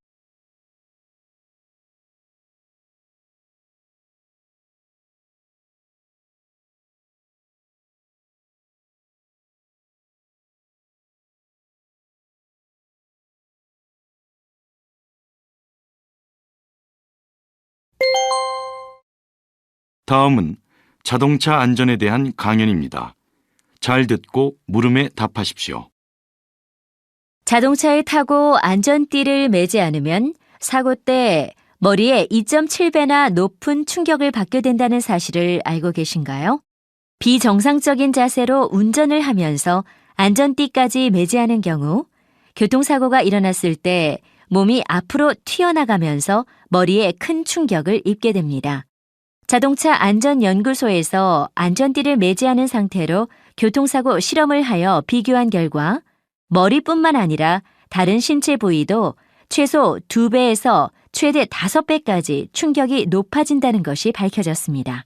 다음은 자동차 안전에 대한 강연입니다. 잘 듣고 물음에 답하십시오. 자동차에 타고 안전띠를 매지 않으면 사고 때 머리에 2.7배나 높은 충격을 받게 된다는 사실을 알고 계신가요? 비정상적인 자세로 운전을 하면서 안전띠까지 매지 않은 경우 교통사고가 일어났을 때 몸이 앞으로 튀어나가면서 머리에 큰 충격을 입게 됩니다. 자동차 안전연구소에서 안전띠를 매지 않은 상태로 교통사고 실험을 하여 비교한 결과 머리뿐만 아니라 다른 신체 부위도 최소 2배에서 최대 5배까지 충격이 높아진다는 것이 밝혀졌습니다.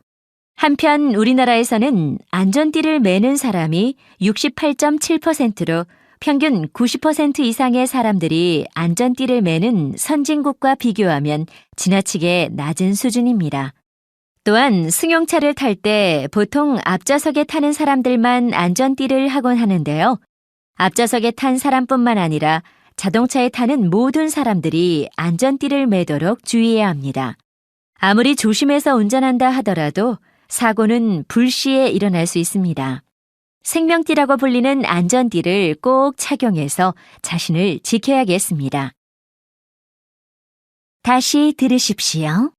한편 우리나라에서는 안전띠를 매는 사람이 68.7%로 평균 90% 이상의 사람들이 안전띠를 매는 선진국과 비교하면 지나치게 낮은 수준입니다. 또한 승용차를 탈 때 보통 앞좌석에 타는 사람들만 안전띠를 하곤 하는데요. 앞좌석에 탄 사람뿐만 아니라 자동차에 타는 모든 사람들이 안전띠를 매도록 주의해야 합니다. 아무리 조심해서 운전한다 하더라도 사고는 불시에 일어날 수 있습니다. 생명띠라고 불리는 안전띠를 꼭 착용해서 자신을 지켜야겠습니다. 다시 들으십시오.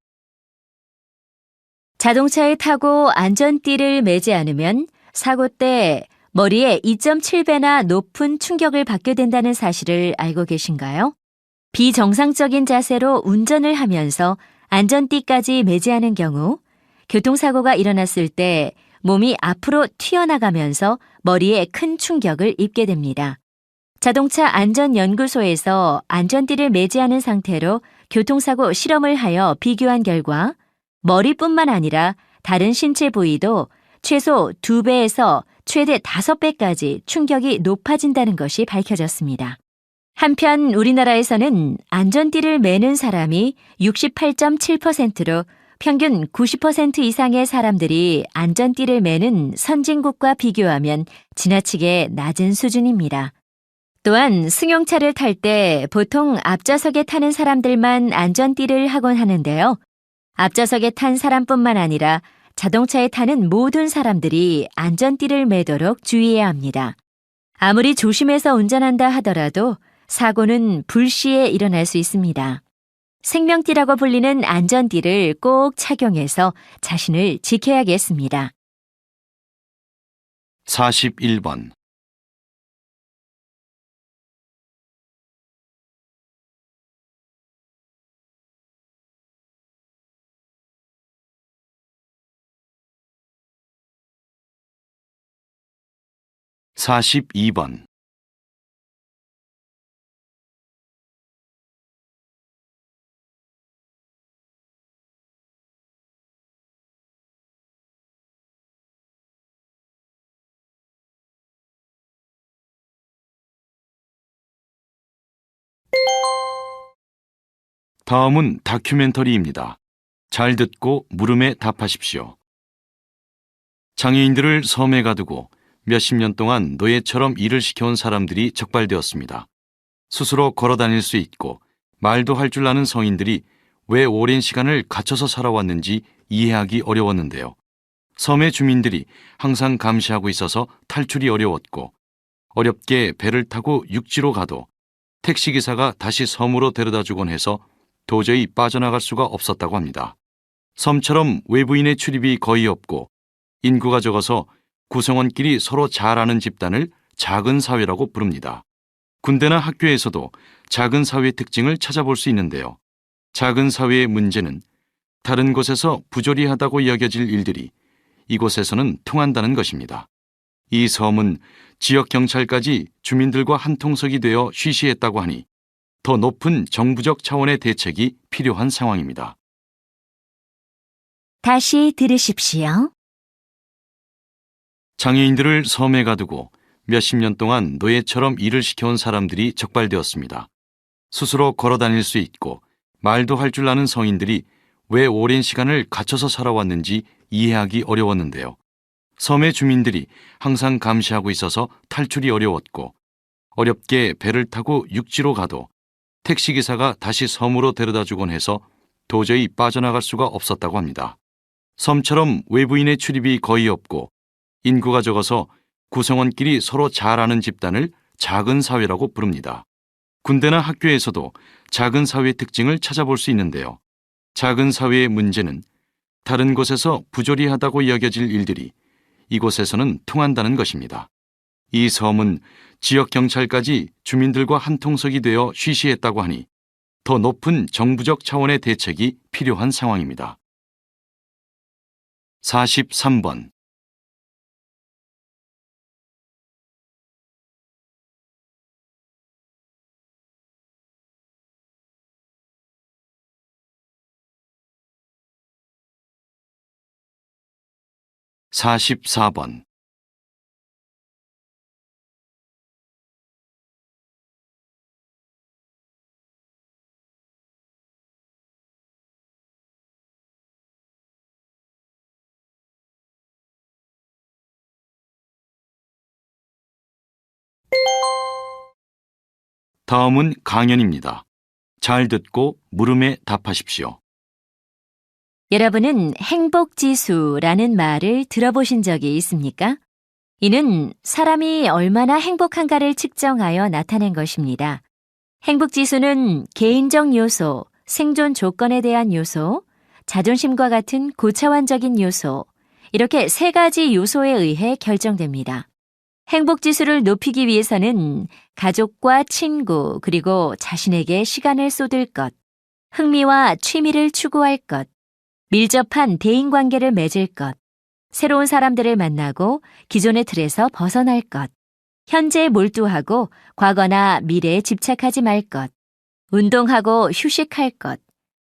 자동차에 타고 안전띠를 매지 않으면 사고 때 머리에 2.7배나 높은 충격을 받게 된다는 사실을 알고 계신가요? 비정상적인 자세로 운전을 하면서 안전띠까지 매지 않은 경우 교통사고가 일어났을 때 몸이 앞으로 튀어나가면서 머리에 큰 충격을 입게 됩니다. 자동차 안전연구소에서 안전띠를 매지 않은 상태로 교통사고 실험을 하여 비교한 결과 머리뿐만 아니라 다른 신체 부위도 최소 2배에서 최대 5배까지 충격이 높아진다는 것이 밝혀졌습니다. 한편 우리나라에서는 안전띠를 매는 사람이 68.7%로 평균 90% 이상의 사람들이 안전띠를 매는 선진국과 비교하면 지나치게 낮은 수준입니다. 또한 승용차를 탈 때 보통 앞좌석에 타는 사람들만 안전띠를 하곤 하는데요. 앞좌석에 탄 사람뿐만 아니라 자동차에 타는 모든 사람들이 안전띠를 매도록 주의해야 합니다. 아무리 조심해서 운전한다 하더라도 사고는 불시에 일어날 수 있습니다. 생명띠라고 불리는 안전띠를 꼭 착용해서 자신을 지켜야겠습니다. 41번. (42번) 다음은 다큐멘터리입니다. 잘 듣고 물음에 답하십시오. 장애인들을 섬에 가두고 몇십 년 동안 노예처럼 일을 시켜온 사람들이 적발되었습니다. 스스로 걸어 다닐 수 있고 말도 할 줄 아는 성인들이 왜 오랜 시간을 갇혀서 살아왔는지 이해하기 어려웠는데요. 섬의 주민들이 항상 감시하고 있어서 탈출이 어려웠고 어렵게 배를 타고 육지로 가도 택시기사가 다시 섬으로 데려다 주곤 해서 도저히 빠져나갈 수가 없었다고 합니다. 섬처럼 외부인의 출입이 거의 없고 인구가 적어서 구성원끼리 서로 잘 아는 집단을 작은 사회라고 부릅니다. 군대나 학교에서도 작은 사회 특징을 찾아볼 수 있는데요. 작은 사회의 문제는 다른 곳에서 부조리하다고 여겨질 일들이 이곳에서는 통한다는 것입니다. 이 섬은 지역 경찰까지 주민들과 한통속이 되어 쉬쉬했다고 하니 더 높은 정부적 차원의 대책이 필요한 상황입니다. 다시 들으십시오. 장애인들을 섬에 가두고 몇십 년 동안 노예처럼 일을 시켜온 사람들이 적발되었습니다. 스스로 걸어 다닐 수 있고 말도 할 줄 아는 성인들이 왜 오랜 시간을 갇혀서 살아왔는지 이해하기 어려웠는데요. 섬의 주민들이 항상 감시하고 있어서 탈출이 어려웠고 어렵게 배를 타고 육지로 가도 택시기사가 다시 섬으로 데려다 주곤 해서 도저히 빠져나갈 수가 없었다고 합니다. 섬처럼 외부인의 출입이 거의 없고 인구가 적어서 구성원끼리 서로 잘 아는 집단을 작은 사회라고 부릅니다. 군대나 학교에서도 작은 사회의 특징을 찾아볼 수 있는데요. 작은 사회의 문제는 다른 곳에서 부조리하다고 여겨질 일들이 이곳에서는 통한다는 것입니다. 이 섬은 지역 경찰까지 주민들과 한통속이 되어 쉬쉬했다고 하니 더 높은 정부적 차원의 대책이 필요한 상황입니다. 43번. 44번. '다음은 강연입니다. 잘 듣고 물음에 답하십시오. 여러분은 행복지수라는 말을 들어보신 적이 있습니까? 이는 사람이 얼마나 행복한가를 측정하여 나타낸 것입니다. 행복지수는 개인적 요소, 생존 조건에 대한 요소, 자존심과 같은 고차원적인 요소, 이렇게 세 가지 요소에 의해 결정됩니다. 행복지수를 높이기 위해서는 가족과 친구, 그리고 자신에게 시간을 쏟을 것, 흥미와 취미를 추구할 것, 밀접한 대인관계를 맺을 것, 새로운 사람들을 만나고 기존의 틀에서 벗어날 것, 현재에 몰두하고 과거나 미래에 집착하지 말 것, 운동하고 휴식할 것,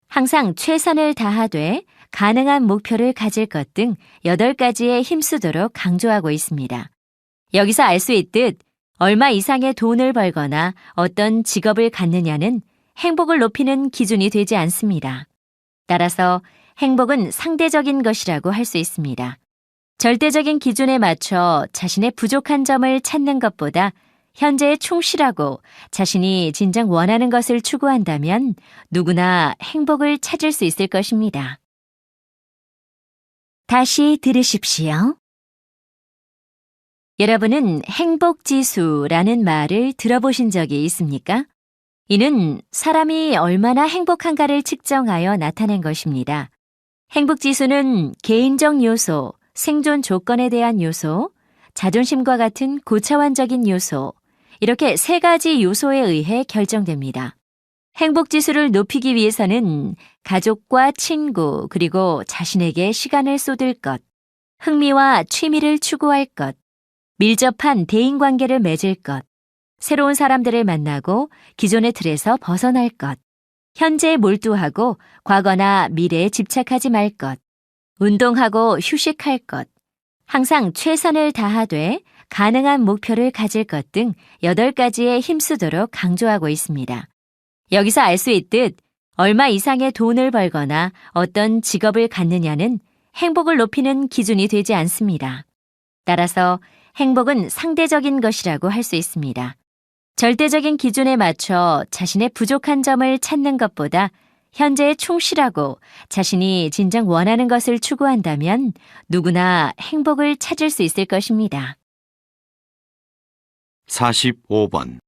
항상 최선을 다하되 가능한 목표를 가질 것 등 8가지에 힘쓰도록 강조하고 있습니다. 여기서 알 수 있듯 얼마 이상의 돈을 벌거나 어떤 직업을 갖느냐는 행복을 높이는 기준이 되지 않습니다. 따라서 행복은 상대적인 것이라고 할 수 있습니다. 절대적인 기준에 맞춰 자신의 부족한 점을 찾는 것보다 현재에 충실하고 자신이 진정 원하는 것을 추구한다면 누구나 행복을 찾을 수 있을 것입니다. 다시 들으십시오. 여러분은 행복지수라는 말을 들어보신 적이 있습니까? 이는 사람이 얼마나 행복한가를 측정하여 나타낸 것입니다. 행복지수는 개인적 요소, 생존 조건에 대한 요소, 자존심과 같은 고차원적인 요소, 이렇게 세 가지 요소에 의해 결정됩니다. 행복지수를 높이기 위해서는 가족과 친구, 그리고 자신에게 시간을 쏟을 것, 흥미와 취미를 추구할 것, 밀접한 대인관계를 맺을 것, 새로운 사람들을 만나고 기존의 틀에서 벗어날 것, 현재에 몰두하고 과거나 미래에 집착하지 말 것, 운동하고 휴식할 것, 항상 최선을 다하되 가능한 목표를 가질 것 등 8가지에 힘쓰도록 강조하고 있습니다. 여기서 알 수 있듯 얼마 이상의 돈을 벌거나 어떤 직업을 갖느냐는 행복을 높이는 기준이 되지 않습니다. 따라서 행복은 상대적인 것이라고 할 수 있습니다. 절대적인 기준에 맞춰 자신의 부족한 점을 찾는 것보다 현재에 충실하고 자신이 진정 원하는 것을 추구한다면 누구나 행복을 찾을 수 있을 것입니다. 45번.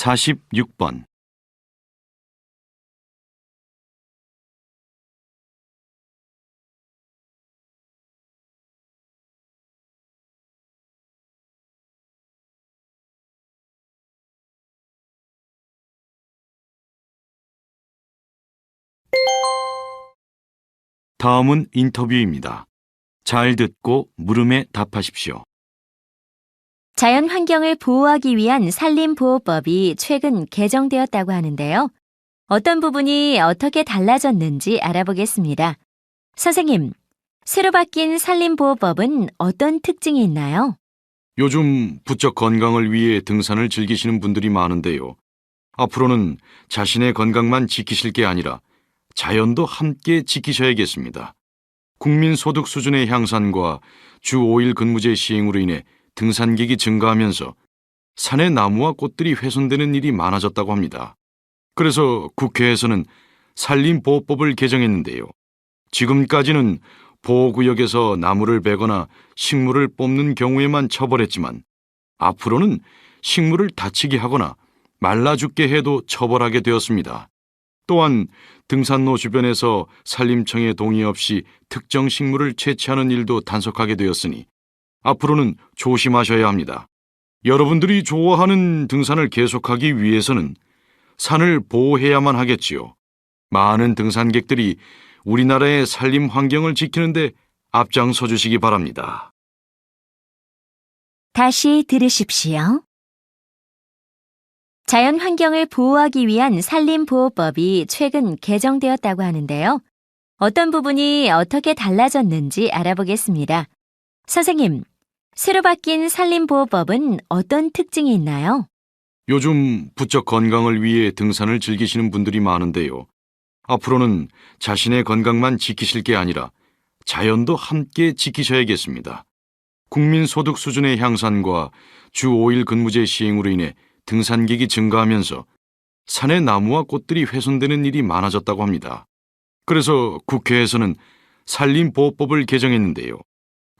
46번. '다음은 인터뷰입니다. 잘 듣고 물음에 답하십시오. 자연 환경을 보호하기 위한 산림보호법이 최근 개정되었다고 하는데요. 어떤 부분이 어떻게 달라졌는지 알아보겠습니다. 선생님, 새로 바뀐 산림보호법은 어떤 특징이 있나요? 요즘 부쩍 건강을 위해 등산을 즐기시는 분들이 많은데요. 앞으로는 자신의 건강만 지키실 게 아니라 자연도 함께 지키셔야겠습니다. 국민소득 수준의 향상과 주 5일 근무제 시행으로 인해 등산객이 증가하면서 산의 나무와 꽃들이 훼손되는 일이 많아졌다고 합니다. 그래서 국회에서는 산림보호법을 개정했는데요. 지금까지는 보호구역에서 나무를 베거나 식물을 뽑는 경우에만 처벌했지만 앞으로는 식물을 다치게 하거나 말라 죽게 해도 처벌하게 되었습니다. 또한 등산로 주변에서 산림청의 동의 없이 특정 식물을 채취하는 일도 단속하게 되었으니 앞으로는 조심하셔야 합니다. 여러분들이 좋아하는 등산을 계속하기 위해서는 산을 보호해야만 하겠지요. 많은 등산객들이 우리나라의 산림 환경을 지키는데 앞장서 주시기 바랍니다. 다시 들으십시오. 자연 환경을 보호하기 위한 산림보호법이 최근 개정되었다고 하는데요. 어떤 부분이 어떻게 달라졌는지 알아보겠습니다. 선생님, 새로 바뀐 산림보호법은 어떤 특징이 있나요? 요즘 부쩍 건강을 위해 등산을 즐기시는 분들이 많은데요. 앞으로는 자신의 건강만 지키실 게 아니라 자연도 함께 지키셔야겠습니다. 국민소득 수준의 향상과 주 5일 근무제 시행으로 인해 등산객이 증가하면서 산의 나무와 꽃들이 훼손되는 일이 많아졌다고 합니다. 그래서 국회에서는 산림보호법을 개정했는데요.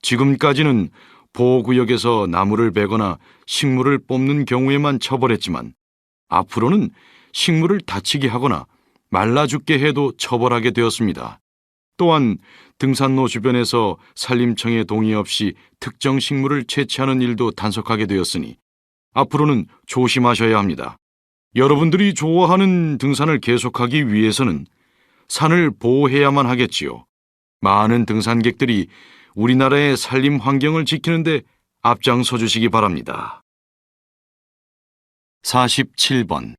지금까지는 보호구역에서 나무를 베거나 식물을 뽑는 경우에만 처벌했지만 앞으로는 식물을 다치게 하거나 말라 죽게 해도 처벌하게 되었습니다. 또한 등산로 주변에서 산림청의 동의 없이 특정 식물을 채취하는 일도 단속하게 되었으니 앞으로는 조심하셔야 합니다. 여러분들이 좋아하는 등산을 계속하기 위해서는 산을 보호해야만 하겠지요. 많은 등산객들이 우리나라의 산림 환경을 지키는데 앞장서 주시기 바랍니다. 47번.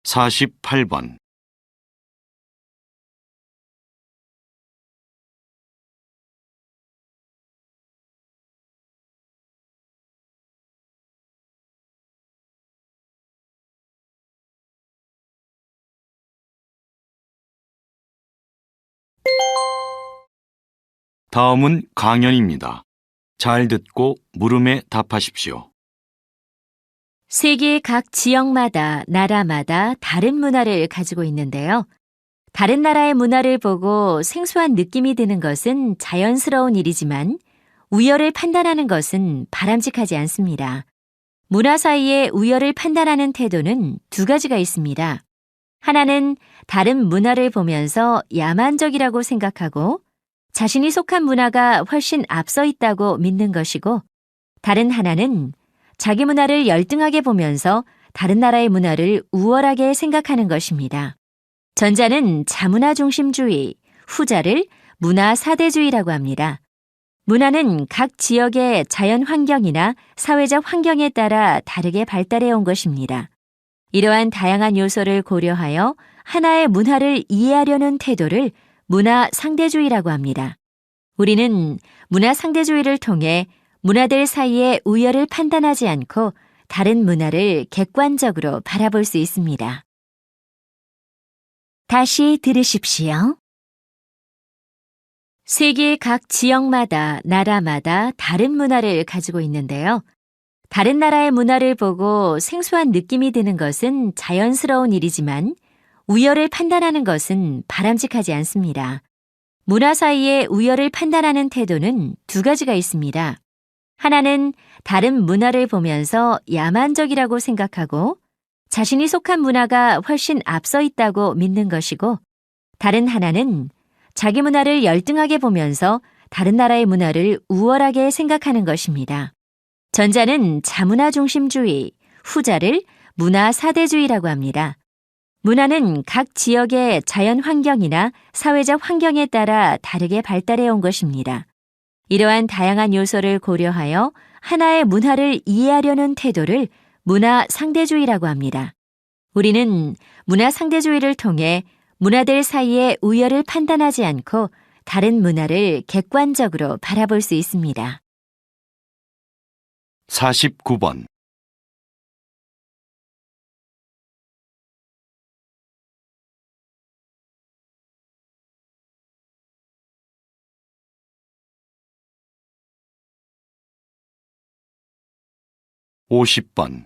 (48번) 다음은 강연입니다. 잘 듣고 물음에 답하십시오. 세계 각 지역마다, 나라마다 다른 문화를 가지고 있는데요. 다른 나라의 문화를 보고 생소한 느낌이 드는 것은 자연스러운 일이지만 우열을 판단하는 것은 바람직하지 않습니다. 문화 사이의 우열을 판단하는 태도는 두 가지가 있습니다. 하나는 다른 문화를 보면서 야만적이라고 생각하고 자신이 속한 문화가 훨씬 앞서 있다고 믿는 것이고, 다른 하나는 자기 문화를 열등하게 보면서 다른 나라의 문화를 우월하게 생각하는 것입니다. 전자는 자문화 중심주의, 후자를 문화 사대주의라고 합니다. 문화는 각 지역의 자연 환경이나 사회적 환경에 따라 다르게 발달해 온 것입니다. 이러한 다양한 요소를 고려하여 하나의 문화를 이해하려는 태도를 문화 상대주의라고 합니다. 우리는 문화 상대주의를 통해 문화들 사이의 우열을 판단하지 않고 다른 문화를 객관적으로 바라볼 수 있습니다. 다시 들으십시오. 세계 각 지역마다, 나라마다 다른 문화를 가지고 있는데요. 다른 나라의 문화를 보고 생소한 느낌이 드는 것은 자연스러운 일이지만 우열을 판단하는 것은 바람직하지 않습니다. 문화 사이의 우열을 판단하는 태도는 두 가지가 있습니다. 하나는 다른 문화를 보면서 야만적이라고 생각하고 자신이 속한 문화가 훨씬 앞서 있다고 믿는 것이고, 다른 하나는 자기 문화를 열등하게 보면서 다른 나라의 문화를 우월하게 생각하는 것입니다. 전자는 자문화 중심주의, 후자를 문화 사대주의라고 합니다. 문화는 각 지역의 자연 환경이나 사회적 환경에 따라 다르게 발달해 온 것입니다. 이러한 다양한 요소를 고려하여 하나의 문화를 이해하려는 태도를 문화 상대주의라고 합니다. 우리는 문화 상대주의를 통해 문화들 사이의 우열을 판단하지 않고 다른 문화를 객관적으로 바라볼 수 있습니다. 49번. (50번)